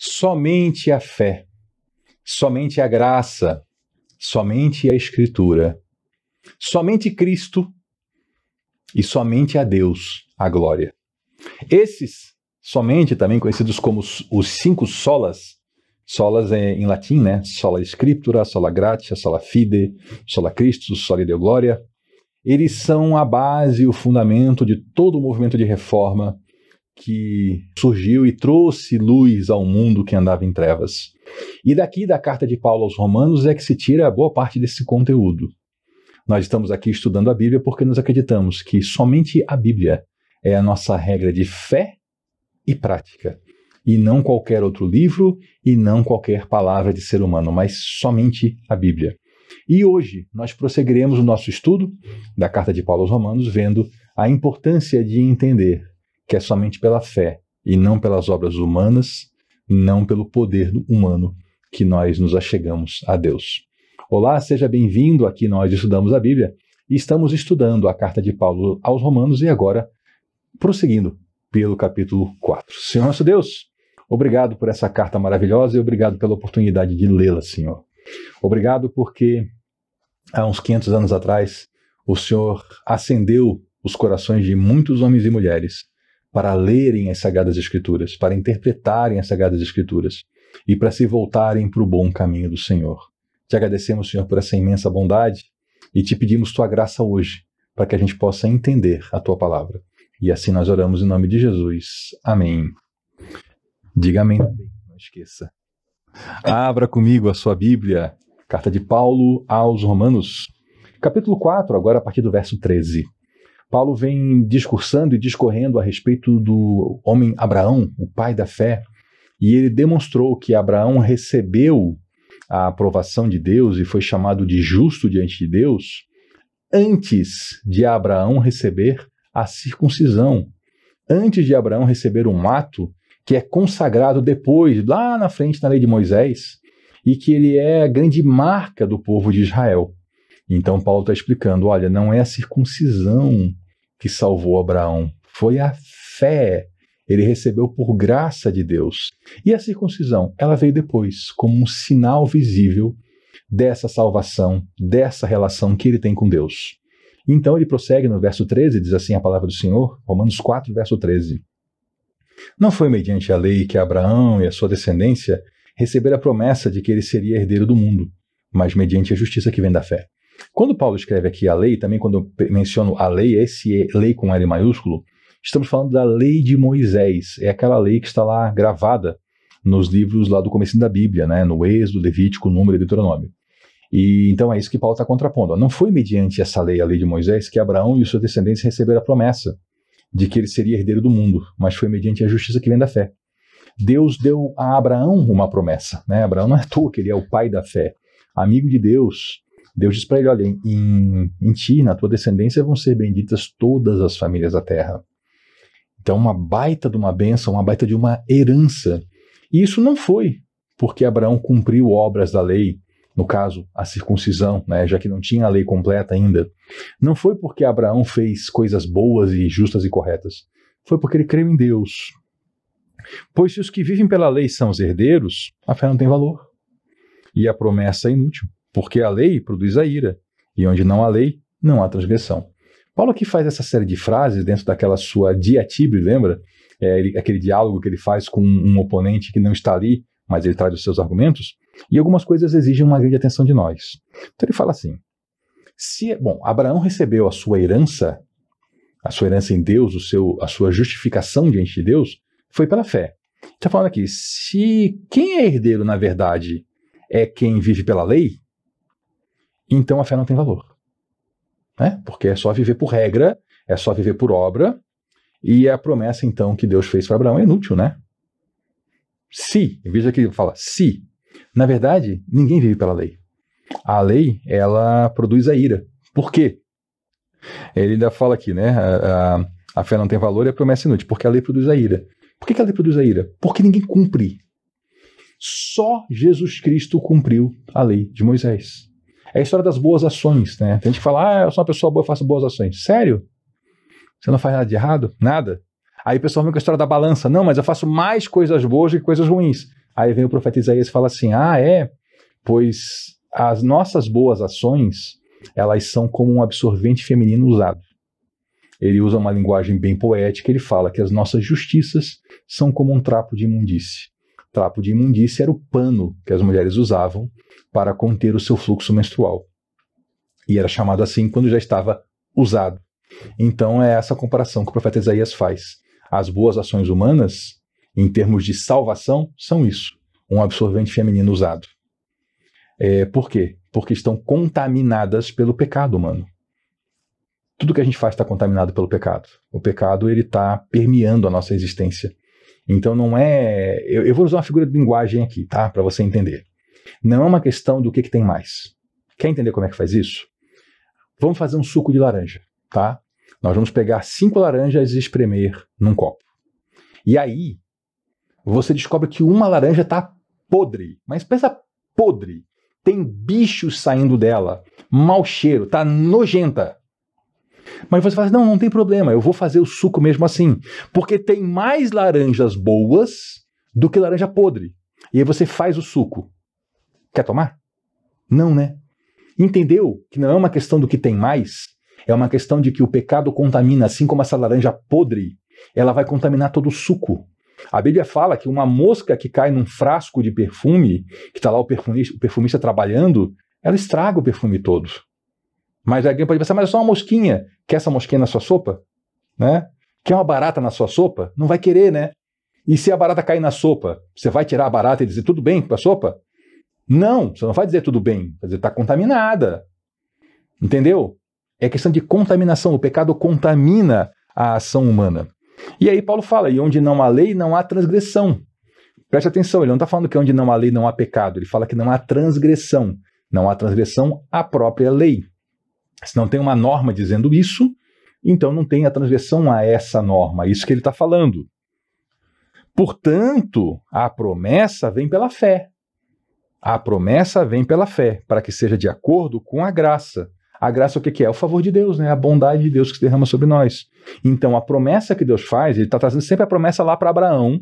Somente a fé, somente a graça, somente a Escritura, somente Cristo e somente a Deus a glória. Esses, somente, também conhecidos como os 5 solas, solas em latim, né? Sola Scriptura, sola gratia, sola fide, sola Christus, sola Deo gloria. Eles são a base e o fundamento de todo o movimento de reforma que surgiu e trouxe luz ao mundo que andava em trevas. E daqui da carta de Paulo aos Romanos é que se tira boa parte desse conteúdo. Nós estamos aqui estudando a Bíblia porque nós acreditamos que somente a Bíblia é a nossa regra de fé e prática, e não qualquer outro livro e não qualquer palavra de ser humano, mas somente a Bíblia. E hoje nós prosseguiremos o nosso estudo da carta de Paulo aos Romanos, vendo a importância de entender que é somente pela fé e não pelas obras humanas, não pelo poder humano que nós nos achegamos a Deus. Olá, seja bem-vindo. Aqui nós estudamos a Bíblia e estamos estudando a carta de Paulo aos Romanos e agora prosseguindo pelo capítulo 4. Senhor nosso Deus, obrigado por essa carta maravilhosa e obrigado pela oportunidade de lê-la, Senhor. Obrigado porque há uns 500 anos atrás o Senhor acendeu os corações de muitos homens e mulheres para lerem as Sagradas Escrituras, para interpretarem as Sagradas Escrituras e para se voltarem para o bom caminho do Senhor. Te agradecemos, Senhor, por essa imensa bondade e te pedimos tua graça hoje para que a gente possa entender a tua palavra. E assim nós oramos em nome de Jesus. Amém. Diga amém também, não esqueça. Abra comigo a sua Bíblia, carta de Paulo aos Romanos, capítulo 4, agora a partir do verso 13. Paulo vem discursando e discorrendo a respeito do homem Abraão, o pai da fé, e ele demonstrou que Abraão recebeu a aprovação de Deus e foi chamado de justo diante de Deus antes de Abraão receber a circuncisão, antes de Abraão receber um ato que é consagrado depois, lá na frente na lei de Moisés, e que ele é a grande marca do povo de Israel. Então Paulo está explicando, olha, não é a circuncisão que salvou Abraão, foi a fé. Ele recebeu por graça de Deus. E a circuncisão, ela veio depois, como um sinal visível dessa salvação, dessa relação que ele tem com Deus. Então ele prossegue no verso 13, diz assim a palavra do Senhor, Romanos 4, verso 13. Não foi mediante a lei que Abraão e a sua descendência receberam a promessa de que ele seria herdeiro do mundo, mas mediante a justiça que vem da fé. Quando Paulo escreve aqui a lei, também quando eu menciono a lei, esse lei com L maiúsculo, estamos falando da lei de Moisés. É aquela lei que está lá gravada nos livros lá do comecinho da Bíblia, né? No Êxodo, Levítico, Número e Deuteronômio. E então é isso que Paulo está contrapondo. Não foi mediante essa lei, a lei de Moisés, que Abraão e os seus descendentes receberam a promessa de que ele seria herdeiro do mundo, mas foi mediante a justiça que vem da fé. Deus deu a Abraão uma promessa, né? Abraão não é à toa que ele é o pai da fé, amigo de Deus. Deus diz para ele, olha, em ti, na tua descendência, vão ser benditas todas as famílias da terra. Então, uma baita de uma bênção, uma baita de uma herança. E isso não foi porque Abraão cumpriu obras da lei, no caso, a circuncisão, né, já que não tinha a lei completa ainda. Não foi porque Abraão fez coisas boas e justas e corretas. Foi porque ele creu em Deus. Pois se os que vivem pela lei são os herdeiros, a fé não tem valor. E a promessa é inútil, porque a lei produz a ira, e onde não há lei, não há transgressão. Paulo aqui faz essa série de frases dentro daquela sua diatribe, lembra? Aquele diálogo que ele faz com um oponente que não está ali, mas ele traz os seus argumentos, e algumas coisas exigem uma grande atenção de nós. Então ele fala assim, Abraão recebeu a sua herança em Deus, a sua justificação diante de Deus, foi pela fé. Está falando aqui, se quem é herdeiro, na verdade, é quem vive pela lei, então a fé não tem valor. Né? Porque é só viver por regra, é só viver por obra, e a promessa, então, que Deus fez para Abraão é inútil, né? Veja que ele fala, na verdade, ninguém vive pela lei. A lei, ela produz a ira. Por quê? Ele ainda fala aqui, né? A fé não tem valor e a promessa é inútil, porque a lei produz a ira. Por que a lei produz a ira? Porque ninguém cumpre. Só Jesus Cristo cumpriu a lei de Moisés. É a história das boas ações, né? Tem gente que fala, eu sou uma pessoa boa, eu faço boas ações. Sério? Você não faz nada de errado? Nada? Aí o pessoal vem com a história da balança. Não, mas eu faço mais coisas boas do que coisas ruins. Aí vem o profeta Isaías e fala assim, pois as nossas boas ações, elas são como um absorvente feminino usado. Ele usa uma linguagem bem poética, ele fala que as nossas justiças são como um trapo de imundície. Trapo de imundície era o pano que as mulheres usavam para conter o seu fluxo menstrual. E era chamado assim quando já estava usado. Então é essa comparação que o profeta Isaías faz. As boas ações humanas, em termos de salvação, são isso. Um absorvente feminino usado. Por quê? Porque estão contaminadas pelo pecado humano. Tudo que a gente faz está contaminado pelo pecado. O pecado ele está permeando a nossa existência. Então não é... Eu vou usar uma figura de linguagem aqui, tá? Para você entender. Não é uma questão do que tem mais. Quer entender como é que faz isso? Vamos fazer um suco de laranja, tá? Nós vamos pegar 5 laranjas e espremer num copo. E aí, você descobre que uma laranja está podre. Mas pensa podre. Tem bichos saindo dela. Mau cheiro, tá nojenta. Mas você fala assim, não tem problema, eu vou fazer o suco mesmo assim. Porque tem mais laranjas boas do que laranja podre. E aí você faz o suco. Quer tomar? Não, né? Entendeu que não é uma questão do que tem mais? É uma questão de que o pecado contamina, assim como essa laranja podre, ela vai contaminar todo o suco. A Bíblia fala que uma mosca que cai num frasco de perfume, que está lá o perfumista trabalhando, ela estraga o perfume todo. Mas alguém pode pensar, mas é só uma mosquinha. Quer essa mosquinha na sua sopa? Né? Quer uma barata na sua sopa? Não vai querer, né? E se a barata cair na sopa, você vai tirar a barata e dizer tudo bem com a sopa? Não, você não vai dizer tudo bem. Vai dizer, está contaminada. Entendeu? É questão de contaminação. O pecado contamina a ação humana. E aí Paulo fala, e onde não há lei, não há transgressão. Preste atenção, ele não está falando que onde não há lei, não há pecado. Ele fala que não há transgressão. Não há transgressão à própria lei. Se não tem uma norma dizendo isso, então não tem a transgressão a essa norma. Isso que ele está falando. Portanto, a promessa vem pela fé. A promessa vem pela fé, para que seja de acordo com a graça. A graça o que é? O favor de Deus, né? A bondade de Deus que se derrama sobre nós. Então, a promessa que Deus faz, ele está trazendo sempre a promessa lá para Abraão,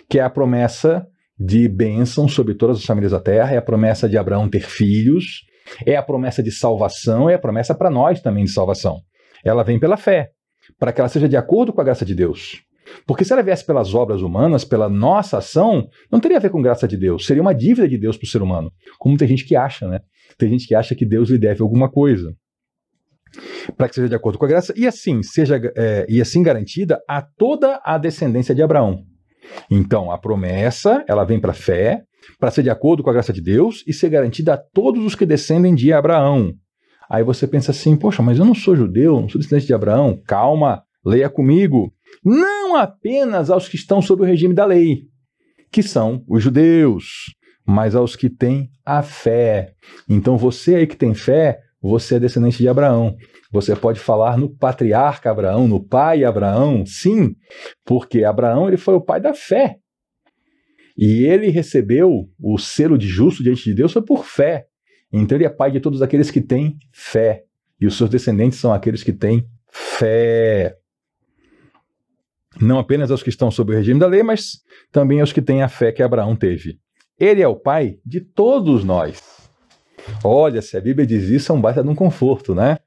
que é a promessa de bênção sobre todas as famílias da terra, é a promessa de Abraão ter filhos, é a promessa de salvação, é a promessa para nós também de salvação. Ela vem pela fé, para que ela seja de acordo com a graça de Deus. Porque se ela viesse pelas obras humanas, pela nossa ação, não teria a ver com graça de Deus, seria uma dívida de Deus para o ser humano. Como tem gente que acha, né? Tem gente que acha que Deus lhe deve alguma coisa. Para que seja de acordo com a graça, e assim garantida a toda a descendência de Abraão. Então, a promessa, ela vem para a fé, para ser de acordo com a graça de Deus e ser garantida a todos os que descendem de Abraão. Aí você pensa assim, poxa, mas eu não sou judeu, não sou descendente de Abraão. Calma, leia comigo. Não apenas aos que estão sob o regime da lei, que são os judeus, mas aos que têm a fé. Então você aí que tem fé, você é descendente de Abraão. Você pode falar no patriarca Abraão, no pai Abraão, sim, porque Abraão ele foi o pai da fé. E ele recebeu o selo de justo diante de Deus foi por fé. Então ele é pai de todos aqueles que têm fé. E os seus descendentes são aqueles que têm fé. Não apenas aos que estão sob o regime da lei, mas também aos que têm a fé que Abraão teve. Ele é o pai de todos nós. Olha, se a Bíblia diz isso, é um baita de um conforto, né?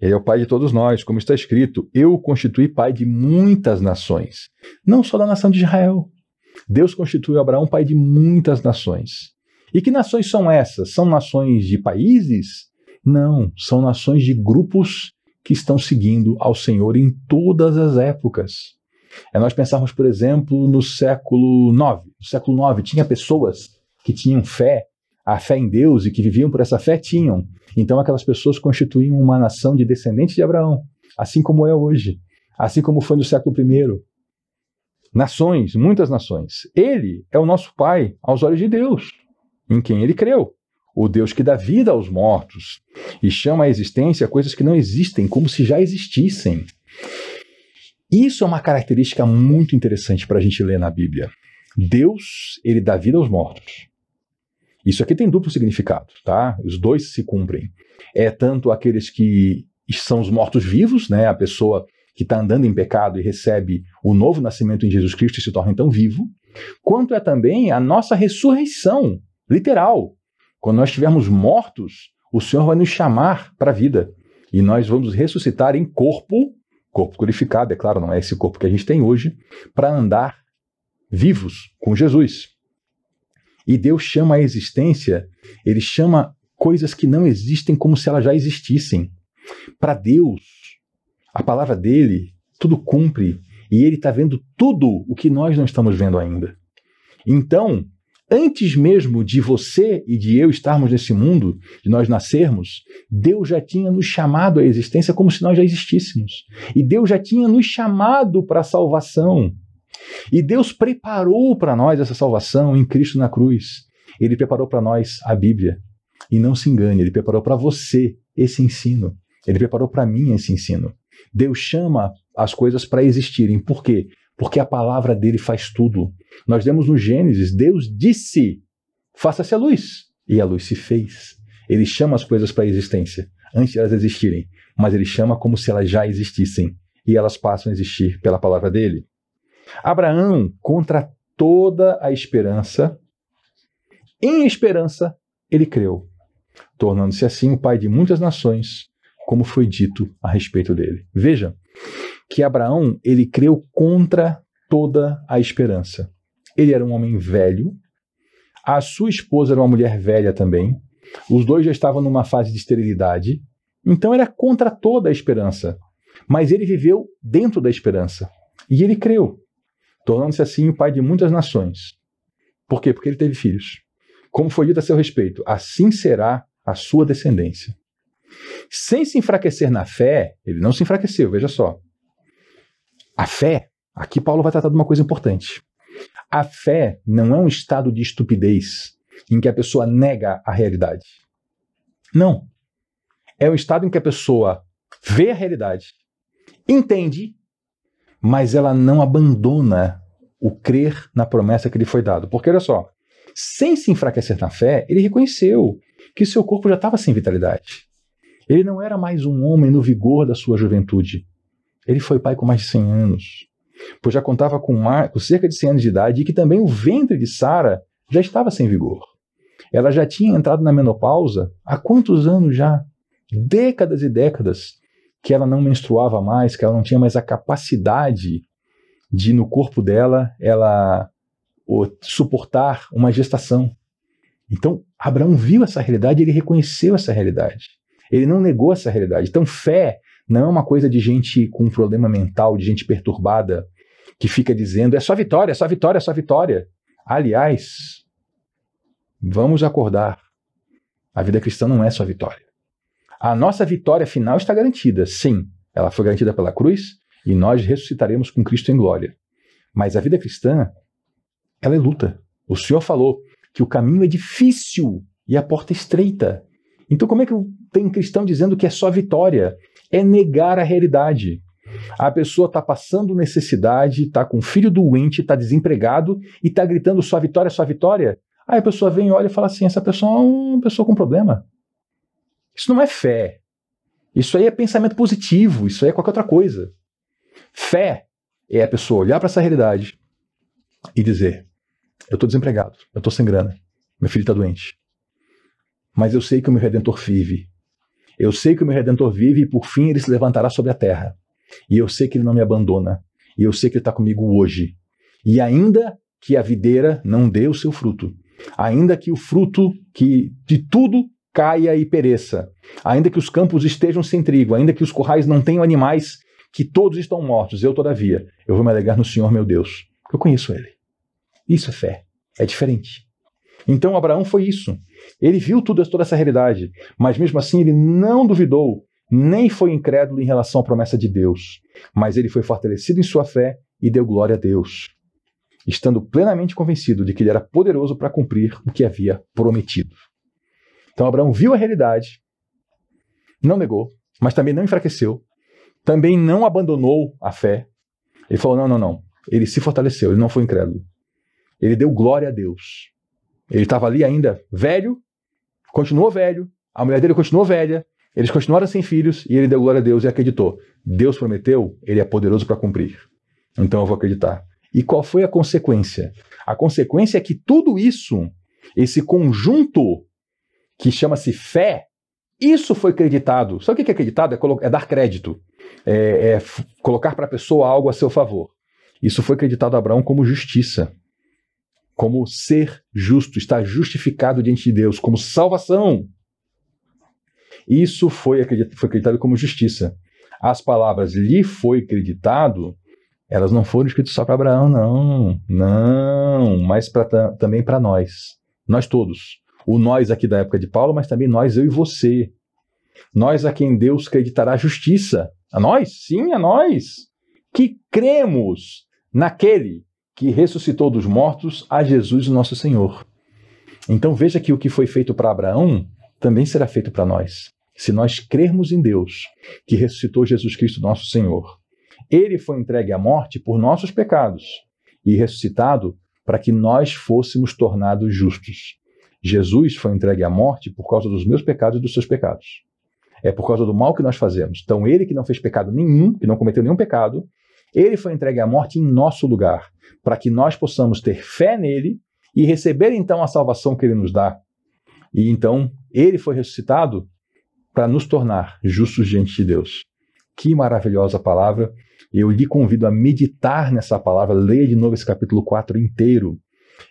Ele é o pai de todos nós, como está escrito, eu o constituí pai de muitas nações, não só da nação de Israel. Deus constituiu Abraão pai de muitas nações. E que nações são essas? São nações de países? Não, são nações de grupos que estão seguindo ao Senhor em todas as épocas. É nós pensarmos, por exemplo, no século IX. No século IX tinha pessoas que tinham fé, a fé em Deus e que viviam por essa fé tinham. Então aquelas pessoas constituíam uma nação de descendentes de Abraão, assim como é hoje, assim como foi no século I. Nações, muitas nações. Ele é o nosso Pai aos olhos de Deus, em quem ele creu. O Deus que dá vida aos mortos e chama à existência coisas que não existem, como se já existissem. Isso é uma característica muito interessante para a gente ler na Bíblia. Deus, ele dá vida aos mortos. Isso aqui tem duplo significado, tá? Os dois se cumprem. É tanto aqueles que são os mortos-vivos, né? A pessoa que está andando em pecado e recebe o novo nascimento em Jesus Cristo e se torna então vivo, quanto é também a nossa ressurreição, literal. Quando nós estivermos mortos, o Senhor vai nos chamar para a vida. E nós vamos ressuscitar em corpo glorificado, é claro, não é esse corpo que a gente tem hoje, para andar vivos com Jesus. E Deus chama a existência, Ele chama coisas que não existem como se elas já existissem. Para Deus, a palavra dele, tudo cumpre, e Ele está vendo tudo o que nós não estamos vendo ainda. Então, antes mesmo de você e de eu estarmos nesse mundo, de nós nascermos, Deus já tinha nos chamado à existência como se nós já existíssemos. E Deus já tinha nos chamado para a salvação. E Deus preparou para nós essa salvação em Cristo na cruz. Ele preparou para nós a Bíblia. E não se engane, Ele preparou para você esse ensino. Ele preparou para mim esse ensino. Deus chama as coisas para existirem. Por quê? Porque a palavra dele faz tudo. Nós vemos no Gênesis, Deus disse, faça-se a luz. E a luz se fez. Ele chama as coisas para a existência, antes de elas existirem. Mas ele chama como se elas já existissem. E elas passam a existir pela palavra dele. Abraão, contra toda a esperança, em esperança, ele creu, tornando-se assim o pai de muitas nações, como foi dito a respeito dele. Veja que Abraão, ele creu contra toda a esperança. Ele era um homem velho, a sua esposa era uma mulher velha também, os dois já estavam numa fase de esterilidade, então era contra toda a esperança. Mas ele viveu dentro da esperança, e ele creu, tornando-se assim o pai de muitas nações. Por quê? Porque ele teve filhos. Como foi dito a seu respeito, assim será a sua descendência. Sem se enfraquecer na fé, ele não se enfraqueceu, veja só. A fé, aqui Paulo vai tratar de uma coisa importante. A fé não é um estado de estupidez em que a pessoa nega a realidade. Não. É um estado em que a pessoa vê a realidade, entende, mas ela não abandona o crer na promessa que lhe foi dado. Porque, olha só, sem se enfraquecer na fé, ele reconheceu que seu corpo já estava sem vitalidade. Ele não era mais um homem no vigor da sua juventude. Ele foi pai com mais de 100 anos, pois já contava com cerca de 100 anos de idade e que também o ventre de Sara já estava sem vigor. Ela já tinha entrado na menopausa há quantos anos já? Décadas e décadas que ela não menstruava mais, que ela não tinha mais a capacidade de, no corpo dela, ela suportar uma gestação. Então, Abraão viu essa realidade, ele reconheceu essa realidade. Ele não negou essa realidade. Então, fé não é uma coisa de gente com um problema mental, de gente perturbada, que fica dizendo, é só vitória, é só vitória, é só vitória. Aliás, vamos acordar. A vida cristã não é só vitória. A nossa vitória final está garantida, sim. Ela foi garantida pela cruz e nós ressuscitaremos com Cristo em glória. Mas a vida cristã, ela é luta. O Senhor falou que o caminho é difícil e a porta é estreita. Então como é que tem cristão dizendo que é só vitória? É negar a realidade. A pessoa está passando necessidade, está com um filho doente, está desempregado e está gritando só vitória, só vitória. Aí a pessoa vem, olha e fala assim, essa pessoa é uma pessoa com problema. Isso não é fé. Isso aí é pensamento positivo, isso aí é qualquer outra coisa. Fé é a pessoa olhar para essa realidade e dizer, eu estou desempregado, eu estou sem grana, meu filho está doente. Mas eu sei que o meu Redentor vive. Eu sei que o meu Redentor vive e por fim ele se levantará sobre a terra. E eu sei que ele não me abandona. E eu sei que ele está comigo hoje. E ainda que a videira não dê o seu fruto, ainda que o fruto de tudo caia e pereça, ainda que os campos estejam sem trigo, ainda que os currais não tenham animais, que todos estão mortos, eu todavia, eu vou me alegrar no Senhor meu Deus, porque eu conheço ele. Isso é fé, é diferente. Então Abraão foi isso. Ele viu toda essa realidade, mas mesmo assim ele não duvidou, nem foi incrédulo em relação à promessa de Deus, mas ele foi fortalecido em sua fé e deu glória a Deus, estando plenamente convencido de que ele era poderoso para cumprir o que havia prometido. Então Abraão viu a realidade, não negou, mas também não enfraqueceu, também não abandonou a fé. Ele falou, não. Ele se fortaleceu, ele não foi incrédulo. Ele deu glória a Deus. Ele estava ali ainda velho, continuou velho, a mulher dele continuou velha, eles continuaram sem filhos e ele deu glória a Deus e acreditou. Deus prometeu, ele é poderoso para cumprir. Então eu vou acreditar. E qual foi a consequência? A consequência é que tudo isso, esse conjunto que chama-se fé, isso foi creditado. Sabe o que é creditado? É dar crédito. É colocar para a pessoa algo a seu favor. Isso foi creditado a Abraão como justiça. Como ser justo, estar justificado diante de Deus, como salvação. Isso foi acreditado como justiça. As palavras lhe foi creditado, elas não foram escritas só para Abraão, não. Não, mas também para nós. Nós todos. O nós aqui da época de Paulo, mas também nós, eu e você. Nós a quem Deus creditará justiça. A nós? Sim, a nós. Que cremos naquele que ressuscitou dos mortos, a Jesus, o nosso Senhor. Então veja que o que foi feito para Abraão também será feito para nós. Se nós crermos em Deus, que ressuscitou Jesus Cristo, nosso Senhor, ele foi entregue à morte por nossos pecados e ressuscitado para que nós fôssemos tornados justos. Jesus foi entregue à morte por causa dos meus pecados e dos seus pecados. É por causa do mal que nós fazemos. Então ele que não fez pecado nenhum, que não cometeu nenhum pecado, ele foi entregue à morte em nosso lugar, para que nós possamos ter fé nele e receber então a salvação que ele nos dá. E então ele foi ressuscitado para nos tornar justos diante de Deus. Que maravilhosa palavra. Eu lhe convido a meditar nessa palavra, leia de novo esse capítulo 4 inteiro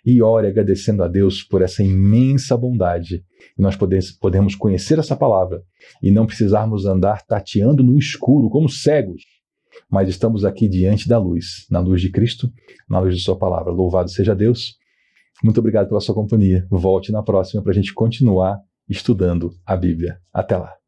e ore agradecendo a Deus por essa imensa bondade. E nós podemos conhecer essa palavra e não precisarmos andar tateando no escuro como cegos, mas estamos aqui diante da luz, na luz de Cristo, na luz de sua palavra. Louvado seja Deus. Muito obrigado pela sua companhia. Volte na próxima para a gente continuar estudando a Bíblia. Até lá.